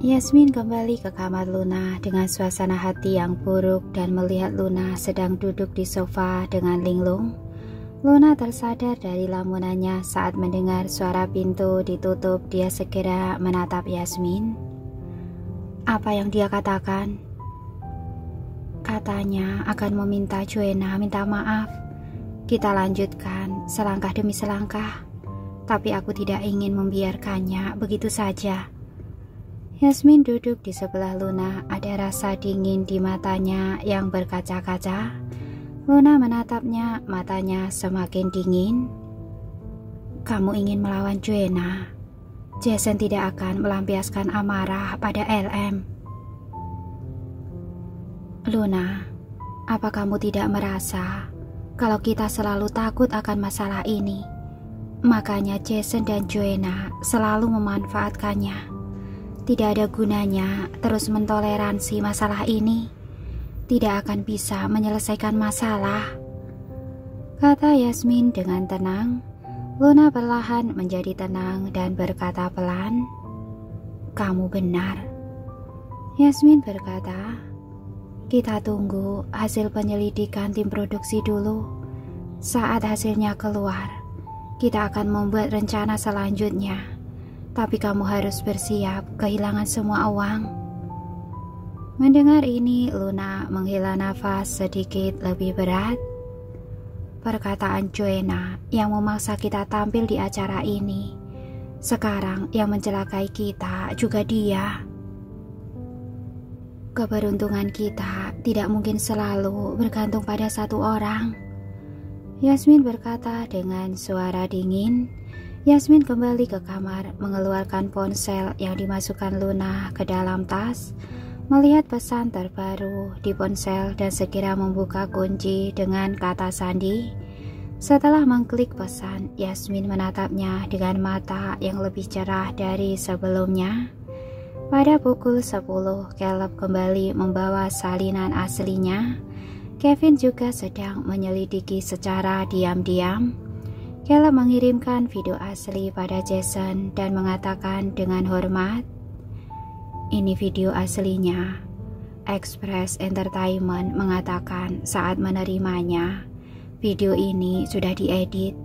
Yasmin kembali ke kamar Luna dengan suasana hati yang buruk dan melihat Luna sedang duduk di sofa dengan linglung. Luna tersadar dari lamunannya saat mendengar suara pintu ditutup. Dia segera menatap Yasmin. Apa yang dia katakan? Katanya akan meminta Joanna minta maaf. Kita lanjutkan selangkah demi selangkah, tapi aku tidak ingin membiarkannya begitu saja. Yasmin duduk di sebelah Luna, ada rasa dingin di matanya yang berkaca-kaca. Luna menatapnya, matanya semakin dingin. Kamu ingin melawan Joanna? Jason tidak akan melampiaskan amarah pada LM. Luna, apa kamu tidak merasa kalau kita selalu takut akan masalah ini? Makanya Jason dan Joanna selalu memanfaatkannya. Tidak ada gunanya terus mentoleransi masalah ini. Tidak akan bisa menyelesaikan masalah, kata Yasmin dengan tenang. Luna perlahan menjadi tenang dan berkata pelan, kamu benar. Yasmin berkata, kita tunggu hasil penyelidikan tim produksi dulu. Saat hasilnya keluar, kita akan membuat rencana selanjutnya. Tapi kamu harus bersiap kehilangan semua uang. Mendengar ini, Luna menghela nafas sedikit lebih berat. Perkataan Joanna yang memaksa kita tampil di acara ini. Sekarang yang mencelakai kita juga dia. Keberuntungan kita tidak mungkin selalu bergantung pada satu orang. Yasmin berkata dengan suara dingin. Yasmin kembali ke kamar, mengeluarkan ponsel yang dimasukkan Luna ke dalam tas, melihat pesan terbaru di ponsel dan segera membuka kunci dengan kata sandi. Setelah mengklik pesan, Yasmin menatapnya dengan mata yang lebih cerah dari sebelumnya. Pada pukul 10, Caleb kembali membawa salinan aslinya. Kevin juga sedang menyelidiki secara diam-diam. Caleb mengirimkan video asli pada Jason dan mengatakan dengan hormat, ini video aslinya. Express Entertainment mengatakan saat menerimanya, video ini sudah diedit.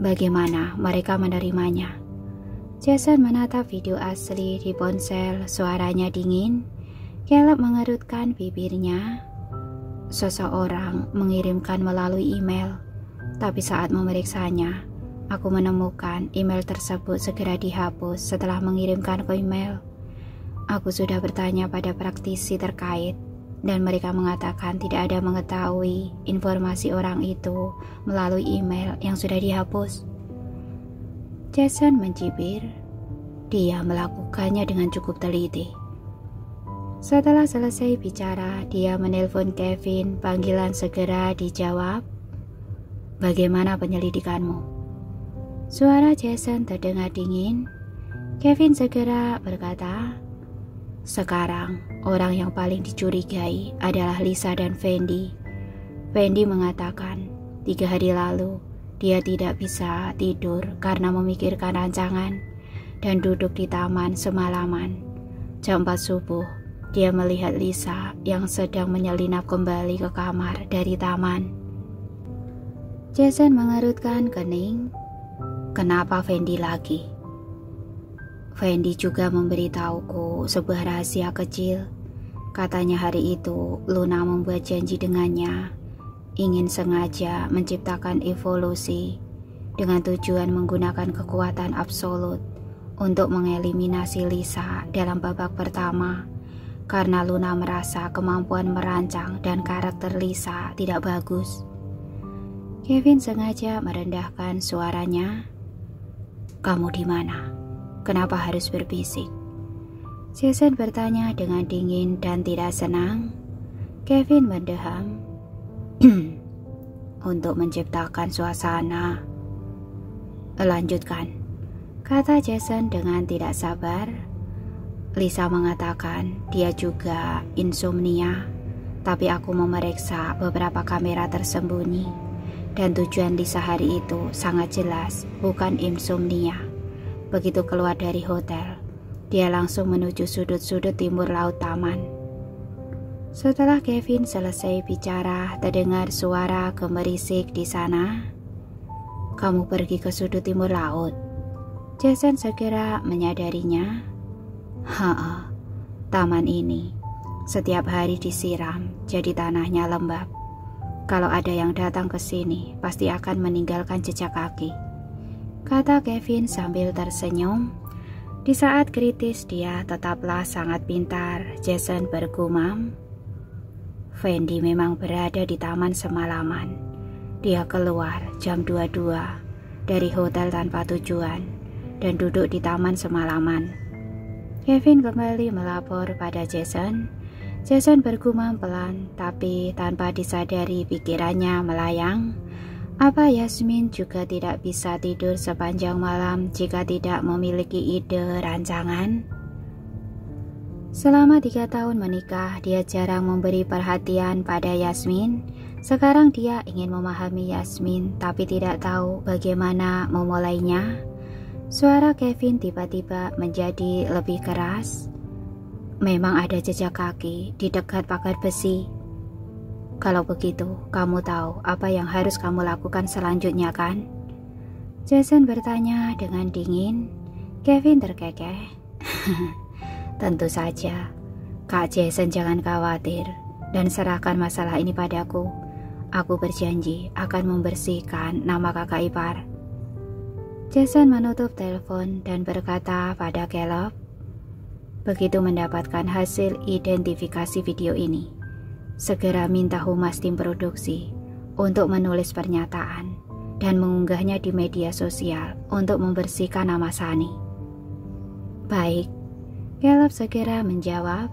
Bagaimana mereka menerimanya? Jason menatap video asli di ponsel, suaranya dingin. Caleb mengerutkan bibirnya. Seseorang mengirimkan melalui email. Tapi saat memeriksanya, aku menemukan email tersebut segera dihapus setelah mengirimkan ke email. Aku sudah bertanya pada praktisi terkait dan mereka mengatakan tidak ada mengetahui informasi orang itu melalui email yang sudah dihapus. Jason mencibir. Dia melakukannya dengan cukup teliti. Setelah selesai bicara, dia menelpon Kevin. Panggilan segera dijawab. Bagaimana penyelidikanmu? Suara Jason terdengar dingin. Kevin segera berkata, sekarang orang yang paling dicurigai adalah Lisa dan Fendi. Fendi mengatakan 3 hari lalu dia tidak bisa tidur karena memikirkan rancangan dan duduk di taman semalaman. Jam 4 subuh, dia melihat Lisa yang sedang menyelinap kembali ke kamar dari taman. Jason mengerutkan kening. Kenapa Fendi lagi? Fendi juga memberitahuku sebuah rahasia kecil. Katanya hari itu Luna membuat janji dengannya, ingin sengaja menciptakan evolusi dengan tujuan menggunakan kekuatan absolut untuk mengeliminasi Lisa dalam babak pertama, karena Luna merasa kemampuan merancang dan karakter Lisa tidak bagus. Kevin sengaja merendahkan suaranya. Kamu di mana? Kenapa harus berbisik? Jason bertanya dengan dingin dan tidak senang. Kevin mendeham. Untuk menciptakan suasana. Lanjutkan, kata Jason dengan tidak sabar. Lisa mengatakan dia juga insomnia, tapi aku memeriksa beberapa kamera tersembunyi. Dan tujuan Lisa hari itu sangat jelas, bukan insomnia. Begitu keluar dari hotel, Dia langsung menuju sudut-sudut timur laut taman. Setelah Kevin selesai bicara, terdengar suara gemerisik di sana. "Kamu pergi ke sudut timur laut?" Jason segera menyadarinya. Taman ini setiap hari disiram, jadi tanahnya lembab. Kalau ada yang datang ke sini, pasti akan meninggalkan jejak kaki, kata Kevin sambil tersenyum. Di saat kritis dia tetaplah sangat pintar, Jason bergumam. Fendi memang berada di taman semalaman. Dia keluar jam 22 dari hotel tanpa tujuan dan duduk di taman semalaman. Kevin kembali melapor pada Jason. Jason bergumam pelan, tapi tanpa disadari pikirannya melayang. Apa Yasmin juga tidak bisa tidur sepanjang malam jika tidak memiliki ide rancangan? Selama 3 tahun menikah, dia jarang memberi perhatian pada Yasmin. Sekarang dia ingin memahami Yasmin, tapi tidak tahu bagaimana memulainya. Suara Kevin tiba-tiba menjadi lebih keras. "Memang ada jejak kaki di dekat pagar besi. Kalau begitu, kamu tahu apa yang harus kamu lakukan selanjutnya, kan?" Jason bertanya dengan dingin. Kevin terkekeh. "Tentu saja. Kak Jason, jangan khawatir dan serahkan masalah ini padaku. Aku berjanji akan membersihkan nama kakak ipar." Jason menutup telepon dan berkata pada Caleb, "Begitu mendapatkan hasil identifikasi video ini, segera minta humas tim produksi untuk menulis pernyataan dan mengunggahnya di media sosial untuk membersihkan nama Sunny." "Baik," Caleb segera menjawab.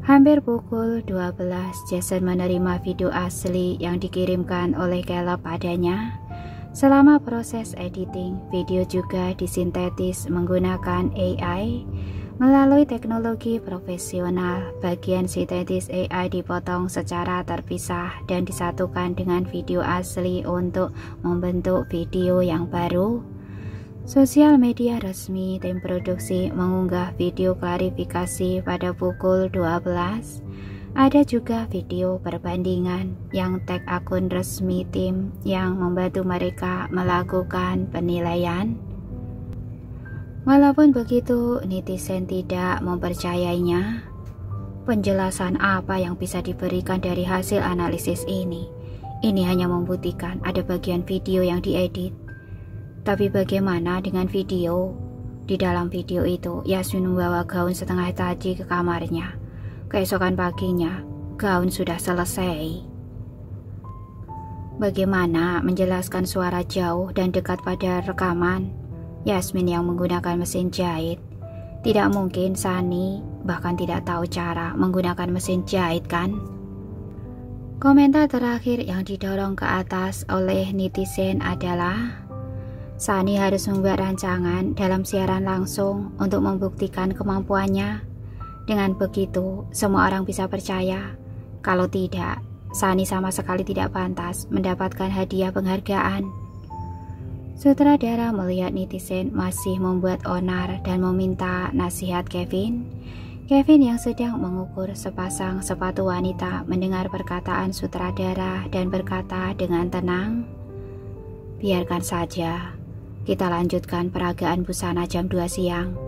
Hampir pukul 12, Jason menerima video asli yang dikirimkan oleh Caleb padanya. Selama proses editing, video juga disintetis menggunakan AI. Melalui teknologi profesional, bagian sintetis AI dipotong secara terpisah dan disatukan dengan video asli untuk membentuk video yang baru. Sosial media resmi tim produksi mengunggah video klarifikasi pada pukul 12. Ada juga video perbandingan yang tag akun resmi tim yang membantu mereka melakukan penilaian. Walaupun begitu, netizen tidak mempercayainya. Penjelasan apa yang bisa diberikan dari hasil analisis ini? Ini hanya membuktikan ada bagian video yang diedit. Tapi bagaimana dengan video? Di dalam video itu, Yasmin membawa gaun setengah taji ke kamarnya. Keesokan paginya, gaun sudah selesai. Bagaimana menjelaskan suara jauh dan dekat pada rekaman? Yasmin yang menggunakan mesin jahit. Tidak mungkin Sunny bahkan tidak tahu cara menggunakan mesin jahit, kan? Komentar terakhir yang didorong ke atas oleh netizen adalah, Sunny harus membuat rancangan dalam siaran langsung untuk membuktikan kemampuannya. Dengan begitu, semua orang bisa percaya. Kalau tidak, Sunny sama sekali tidak pantas mendapatkan hadiah penghargaan. Sutradara melihat netizen masih membuat onar dan meminta nasihat Kevin. Kevin yang sedang mengukur sepasang sepatu wanita mendengar perkataan sutradara dan berkata dengan tenang, "Biarkan saja. Kita lanjutkan peragaan busana jam 2 siang.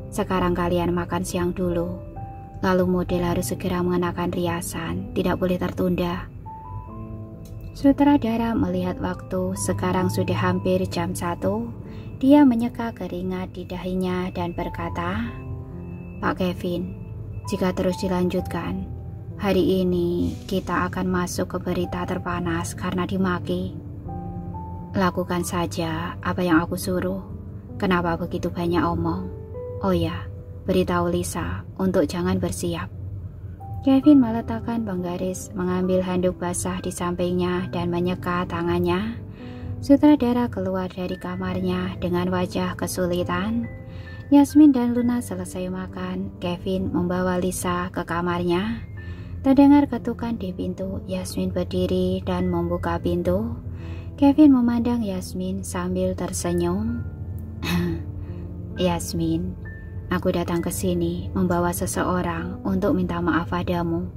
Sekarang kalian makan siang dulu. Lalu model harus segera mengenakan riasan, tidak boleh tertunda." Sutradara melihat waktu, sekarang sudah hampir jam 1. Dia menyeka keringat di dahinya dan berkata, "Pak Kevin, jika terus dilanjutkan, hari ini kita akan masuk ke berita terpanas karena dimaki. Lakukan saja apa yang aku suruh. Kenapa begitu banyak omong? Oh ya, beritahu Lisa untuk jangan bersiap." Kevin meletakkan penggaris, mengambil handuk basah di sampingnya dan menyeka tangannya. Sutradara keluar dari kamarnya dengan wajah kesulitan. Yasmin dan Luna selesai makan. Kevin membawa Lisa ke kamarnya. Terdengar ketukan di pintu. Yasmin berdiri dan membuka pintu. Kevin memandang Yasmin sambil tersenyum. "Yasmin, aku datang ke sini membawa seseorang untuk minta maaf padamu.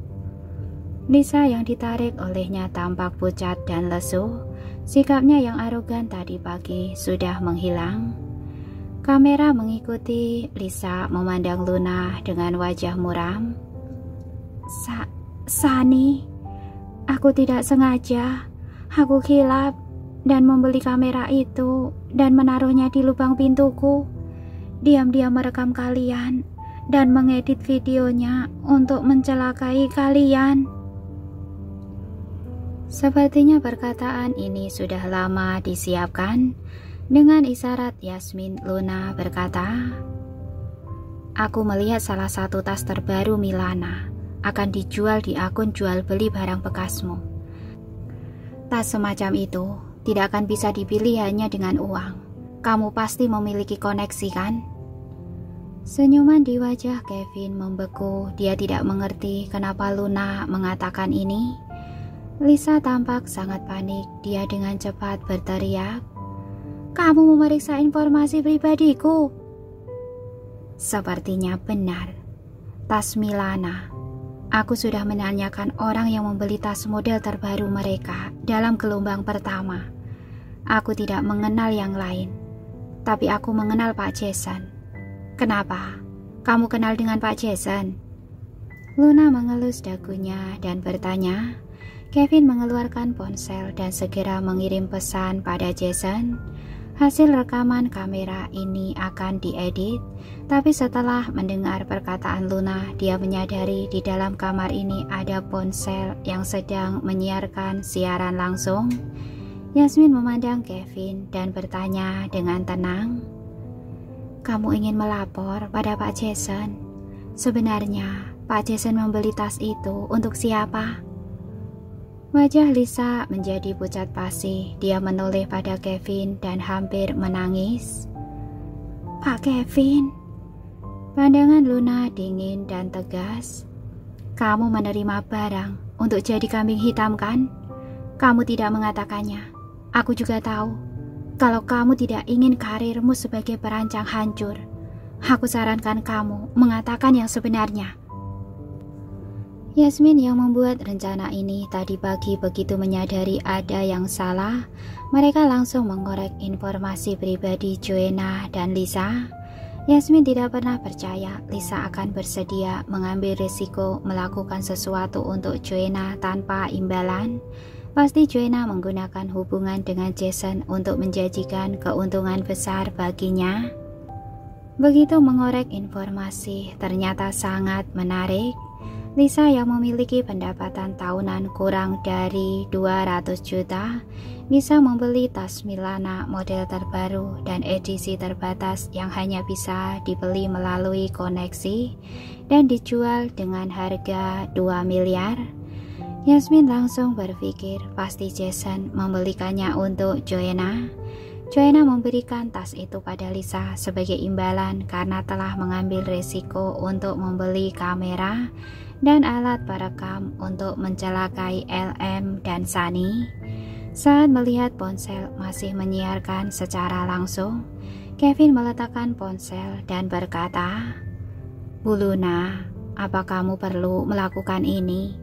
Lisa yang ditarik olehnya tampak pucat dan lesu. Sikapnya yang arogan tadi pagi sudah menghilang. Kamera mengikuti Lisa memandang Luna dengan wajah muram. Sani, aku tidak sengaja. Aku kilap dan membeli kamera itu dan menaruhnya di lubang pintuku. Diam-diam merekam kalian dan mengedit videonya untuk mencelakai kalian. Sepertinya perkataan ini sudah lama disiapkan. Dengan isyarat Yasmin, Luna berkata, "Aku melihat salah satu tas terbaru Milana akan dijual di akun jual beli barang bekasmu. Tas semacam itu tidak akan bisa dipilih hanya dengan uang. Kamu pasti memiliki koneksi, kan?" Senyuman di wajah Kevin membeku. Dia tidak mengerti kenapa Luna mengatakan ini. Lisa tampak sangat panik. Dia dengan cepat berteriak, "Kamu memeriksa informasi pribadiku?" Sepertinya benar. Tas Milana. Aku sudah menanyakan orang yang membeli tas model terbaru mereka dalam gelombang pertama. Aku tidak mengenal yang lain, tapi aku mengenal Pak Jason. Kenapa? Kamu kenal dengan Pak Jason? Luna mengelus dagunya dan bertanya. Kevin mengeluarkan ponsel dan segera mengirim pesan pada Jason. Hasil rekaman kamera ini akan diedit, tapi setelah mendengar perkataan Luna, dia menyadari di dalam kamar ini ada ponsel yang sedang menyiarkan siaran langsung. Yasmin memandang Kevin dan bertanya dengan tenang, "Kamu ingin melapor pada Pak Jason? Sebenarnya Pak Jason membeli tas itu untuk siapa?" Wajah Lisa menjadi pucat pasi. Dia menoleh pada Kevin dan hampir menangis. "Pak Kevin." Pandangan Luna dingin dan tegas. "Kamu menerima barang untuk jadi kambing hitam, kan? Kamu tidak mengatakannya. Aku juga tahu kalau kamu tidak ingin karirmu sebagai perancang hancur. Aku sarankan kamu mengatakan yang sebenarnya." Yasmin yang membuat rencana ini tadi pagi begitu menyadari ada yang salah, mereka langsung mengorek informasi pribadi Joanna dan Lisa. Yasmin tidak pernah percaya Lisa akan bersedia mengambil risiko melakukan sesuatu untuk Joanna tanpa imbalan. Pasti Joanna menggunakan hubungan dengan Jason untuk menjanjikan keuntungan besar baginya. Begitu mengorek informasi, ternyata sangat menarik. Lisa yang memiliki pendapatan tahunan kurang dari 200 juta bisa membeli tas Milana model terbaru dan edisi terbatas yang hanya bisa dibeli melalui koneksi dan dijual dengan harga 2 miliar. Yasmin langsung berpikir pasti Jason membelikannya untuk Joanna. Joanna memberikan tas itu pada Lisa sebagai imbalan karena telah mengambil resiko untuk membeli kamera dan alat perekam untuk mencelakai LM dan Sani. Saat melihat ponsel masih menyiarkan secara langsung, Kevin meletakkan ponsel dan berkata, "Bu Luna, apa kamu perlu melakukan ini?"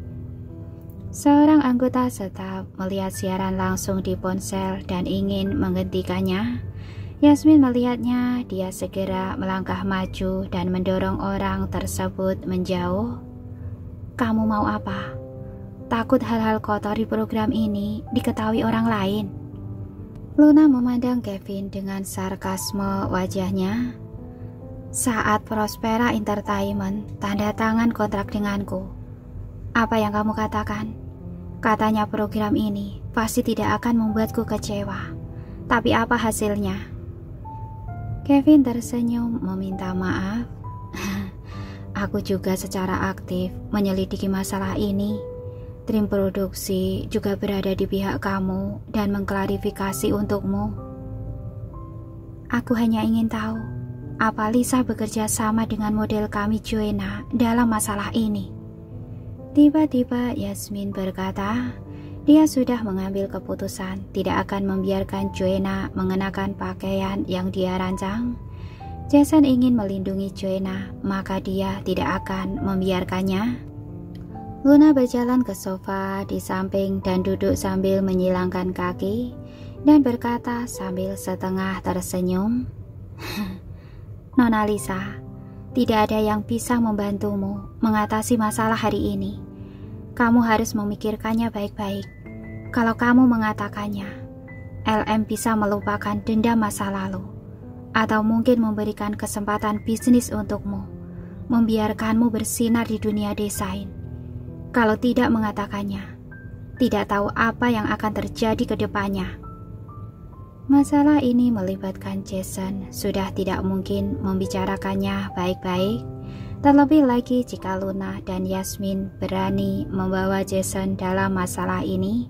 Seorang anggota staf melihat siaran langsung di ponsel dan ingin menghentikannya. Yasmin melihatnya, dia segera melangkah maju dan mendorong orang tersebut menjauh. "Kamu mau apa? Takut hal-hal kotor di program ini diketahui orang lain?" Luna memandang Kevin dengan sarkasme wajahnya. "Saat Prospera Entertainment tanda tangan kontrak denganku, apa yang kamu katakan? Katanya program ini pasti tidak akan membuatku kecewa. Tapi apa hasilnya?" Kevin tersenyum meminta maaf. "Aku juga secara aktif menyelidiki masalah ini. Tim produksi juga berada di pihak kamu dan mengklarifikasi untukmu. Aku hanya ingin tahu, apa Lisa bekerja sama dengan model kami Joanna dalam masalah ini?" Tiba-tiba Yasmin berkata, dia sudah mengambil keputusan tidak akan membiarkan Joanna mengenakan pakaian yang dia rancang. Jason ingin melindungi Joanna, maka dia tidak akan membiarkannya. Luna berjalan ke sofa di samping dan duduk sambil menyilangkan kaki dan berkata sambil setengah tersenyum, "Nona Lisa, tidak ada yang bisa membantumu mengatasi masalah hari ini. Kamu harus memikirkannya baik-baik. Kalau kamu mengatakannya, LM bisa melupakan dendam masa lalu, atau mungkin memberikan kesempatan bisnis untukmu, membiarkanmu bersinar di dunia desain. Kalau tidak mengatakannya, tidak tahu apa yang akan terjadi ke depannya." Masalah ini melibatkan Jason, sudah tidak mungkin membicarakannya baik-baik, terlebih lagi jika Luna dan Yasmin berani membawa Jason dalam masalah ini.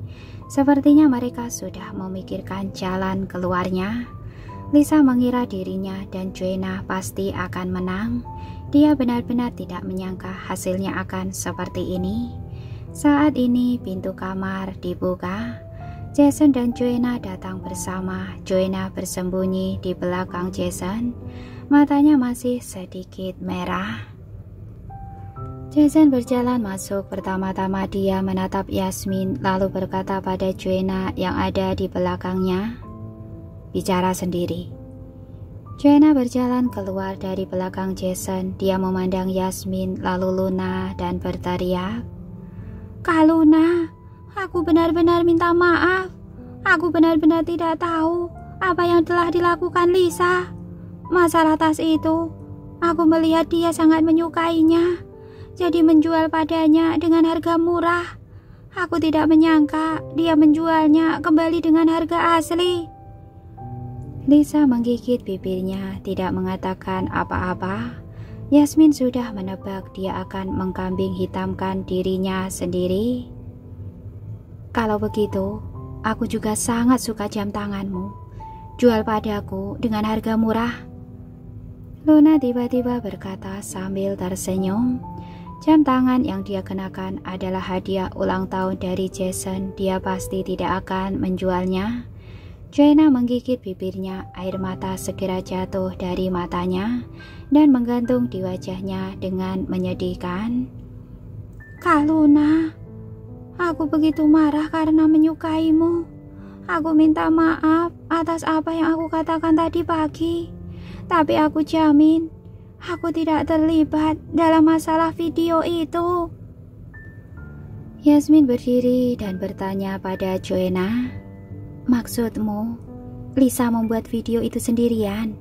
Sepertinya mereka sudah memikirkan jalan keluarnya. Lisa mengira dirinya dan Joanna pasti akan menang. Dia benar-benar tidak menyangka hasilnya akan seperti ini. Saat ini pintu kamar dibuka. Jason dan Joanna datang bersama. Joanna bersembunyi di belakang Jason. Matanya masih sedikit merah. Jason berjalan masuk. Pertama-tama dia menatap Yasmin, lalu berkata pada Joanna yang ada di belakangnya, "Bicara sendiri." Joanna berjalan keluar dari belakang Jason. Dia memandang Yasmin, lalu Luna, dan berteriak, "Kak Luna, aku benar-benar minta maaf. Aku benar-benar tidak tahu apa yang telah dilakukan Lisa. Masalah tas itu, aku melihat dia sangat menyukainya, jadi menjual padanya dengan harga murah. Aku tidak menyangka dia menjualnya kembali dengan harga asli." Lisa menggigit bibirnya, tidak mengatakan apa-apa. Yasmin sudah menebak dia akan mengkambing hitamkan dirinya sendiri. "Kalau begitu, aku juga sangat suka jam tanganmu. Jual padaku dengan harga murah." Luna tiba-tiba berkata sambil tersenyum. Jam tangan yang dia kenakan adalah hadiah ulang tahun dari Jason. Dia pasti tidak akan menjualnya. Joanna menggigit bibirnya, air mata segera jatuh dari matanya dan menggantung di wajahnya dengan menyedihkan. "Kak Luna, aku begitu marah karena menyukaimu. Aku minta maaf atas apa yang aku katakan tadi pagi. Tapi aku jamin, aku tidak terlibat dalam masalah video itu." Yasmin berdiri dan bertanya pada Joanna, "Maksudmu, Lisa membuat video itu sendirian?"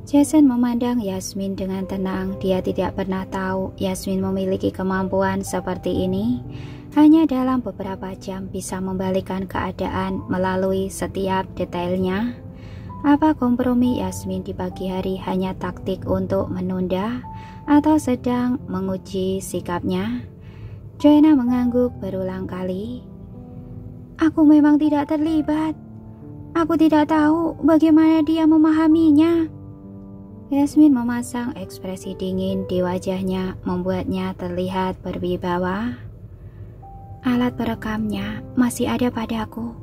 Jason memandang Yasmin dengan tenang. Dia tidak pernah tahu Yasmin memiliki kemampuan seperti ini. Hanya dalam beberapa jam bisa membalikkan keadaan melalui setiap detailnya. Apa kompromi Yasmin di pagi hari hanya taktik untuk menunda atau sedang menguji sikapnya? Joanna mengangguk berulang kali. "Aku memang tidak terlibat. Aku tidak tahu bagaimana dia memahaminya." Yasmin memasang ekspresi dingin di wajahnya, membuatnya terlihat berwibawa. "Alat perekamnya masih ada padaku.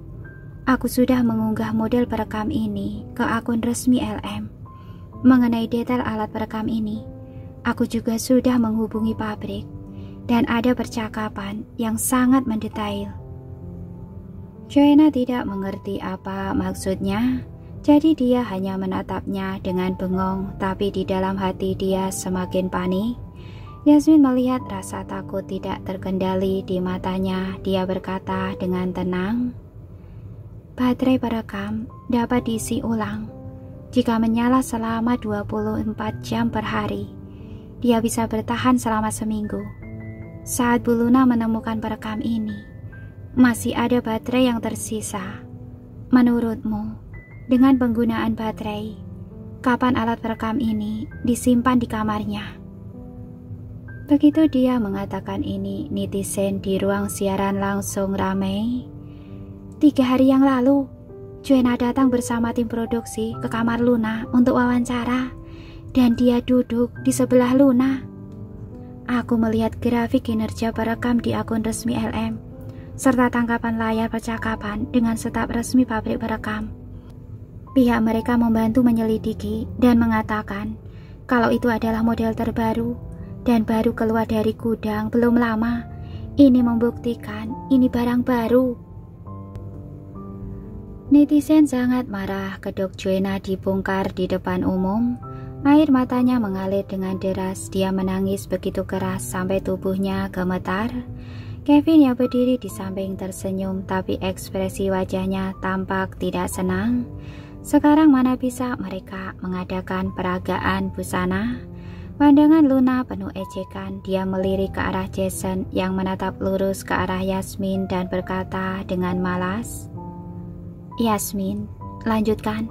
Aku sudah mengunggah model perekam ini ke akun resmi LM. Mengenai detail alat perekam ini, aku juga sudah menghubungi pabrik dan ada percakapan yang sangat mendetail." Joanna tidak mengerti apa maksudnya, jadi dia hanya menatapnya dengan bengong, tapi di dalam hati dia semakin panik. Yasmin melihat rasa takut tidak terkendali di matanya. Dia berkata dengan tenang, "Baterai perekam dapat diisi ulang. Jika menyala selama 24 jam per hari, dia bisa bertahan selama seminggu. Saat Bu Luna menemukan perekam ini, masih ada baterai yang tersisa. Menurutmu, dengan penggunaan baterai, kapan alat perekam ini disimpan di kamarnya?" Begitu dia mengatakan ini, netizen di ruang siaran langsung ramai. 3 hari yang lalu, Joanna datang bersama tim produksi ke kamar Luna untuk wawancara, dan dia duduk di sebelah Luna. Aku melihat grafik kinerja perekam di akun resmi LM, serta tangkapan layar percakapan dengan staf resmi pabrik perekam. Pihak mereka membantu menyelidiki dan mengatakan kalau itu adalah model terbaru dan baru keluar dari gudang belum lama. Ini membuktikan ini barang baru. Netizen sangat marah kedok Joanna dibongkar di depan umum. Air matanya mengalir dengan deras. Dia menangis begitu keras sampai tubuhnya gemetar. Kevin yang berdiri di samping tersenyum, tapi ekspresi wajahnya tampak tidak senang. Sekarang mana bisa mereka mengadakan peragaan busana? Pandangan Luna penuh ejekan. Dia melirik ke arah Jason yang menatap lurus ke arah Yasmin dan berkata dengan malas, "Yasmin, lanjutkan."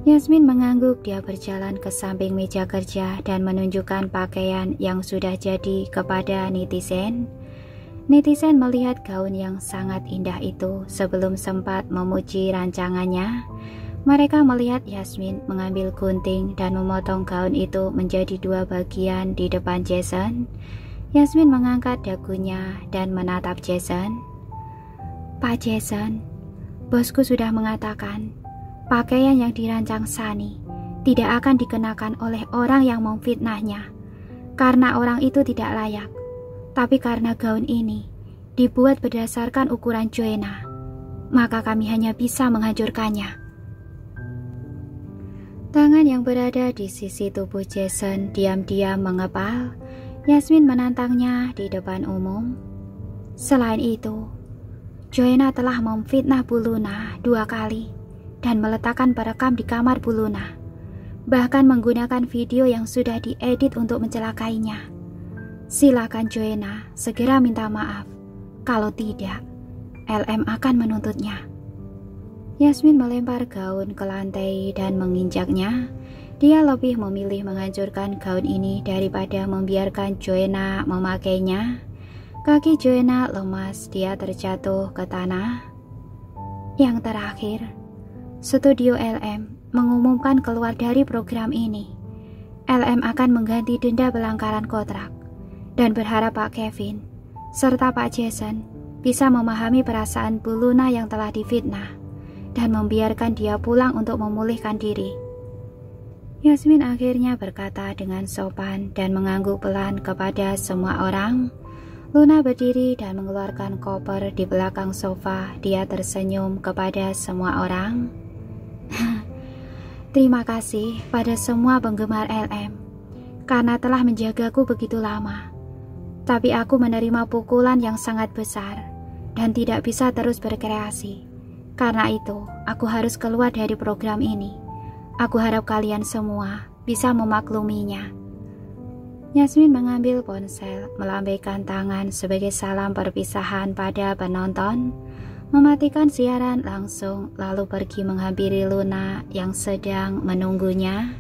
Yasmin mengangguk. Dia berjalan ke samping meja kerja dan menunjukkan pakaian yang sudah jadi kepada netizen. Netizen melihat gaun yang sangat indah itu sebelum sempat memuji rancangannya. Mereka melihat Yasmin mengambil gunting dan memotong gaun itu menjadi 2 bagian di depan Jason. Yasmin mengangkat dagunya dan menatap Jason. "Pak Jason, bosku sudah mengatakan pakaian yang dirancang Sunny tidak akan dikenakan oleh orang yang memfitnahnya karena orang itu tidak layak. Tapi karena gaun ini dibuat berdasarkan ukuran Joanna, maka kami hanya bisa menghancurkannya." Tangan yang berada di sisi tubuh Jason diam-diam mengepal. Yasmin menantangnya di depan umum. Selain itu, Joanna telah memfitnah Bu Luna 2 kali dan meletakkan perekam di kamar Bu Luna, bahkan menggunakan video yang sudah diedit untuk mencelakainya. Silakan Joanna segera minta maaf. Kalau tidak, LM akan menuntutnya. Yasmin melempar gaun ke lantai dan menginjaknya. Dia lebih memilih menghancurkan gaun ini daripada membiarkan Joanna memakainya. Kaki Joanna lemas. Dia terjatuh ke tanah. Yang terakhir, studio LM mengumumkan keluar dari program ini. LM akan mengganti denda pelanggaran kontrak dan berharap Pak Kevin serta Pak Jason bisa memahami perasaan Bu Luna yang telah difitnah dan membiarkan dia pulang untuk memulihkan diri. Yasmin akhirnya berkata dengan sopan dan mengangguk pelan kepada semua orang. Luna berdiri dan mengeluarkan koper di belakang sofa. Dia tersenyum kepada semua orang. "Terima kasih pada semua penggemar LM karena telah menjagaku begitu lama. Tapi aku menerima pukulan yang sangat besar dan tidak bisa terus berkreasi. Karena itu, aku harus keluar dari program ini. Aku harap kalian semua bisa memakluminya." Yasmin mengambil ponsel, melambaikan tangan sebagai salam perpisahan pada penonton, mematikan siaran langsung, lalu pergi menghampiri Luna yang sedang menunggunya.